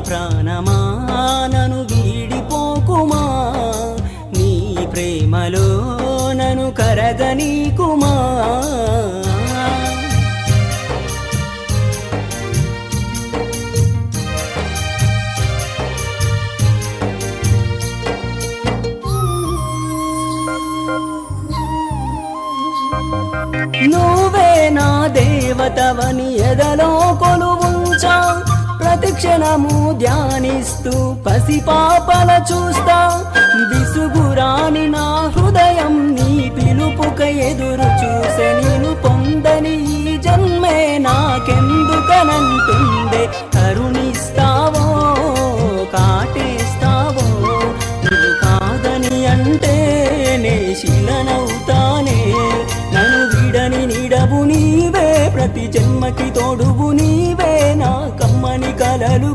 ప్రాణమా నన్ను వీడిపోకుమా, నీ ప్రేమలో నన్ను కరగనీకుమా. నువ్వే నా దేవతవని ఎదలో కొలువుంచా, ప్రతిక్షణము ధ్యానిస్తూ పసిపాపల చూస్తా. విసుగురాని నా హృదయం నీ పిలుపుక ఎదురు చూసే, నేను పొందని ఈ జన్మే నాకెందుకనంటుందే. కరుణిస్తా